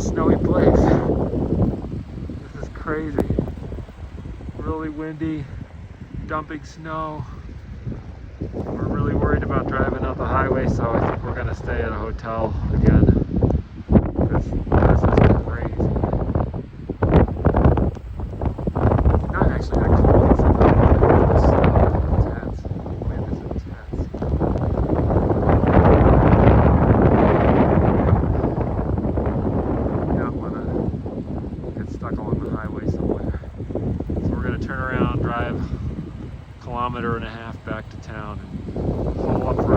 snowy place. This is crazy. Really windy, dumping snow. We're really worried about driving out the highway, so I think we're gonna stay at a hotel again. This is crazy. Not actually that cold. It's intense. Wind is intense. We don't want to get stuck on the highway somewhere. So we're gonna turn around, drive 1.5 kilometers back to town, and pull up for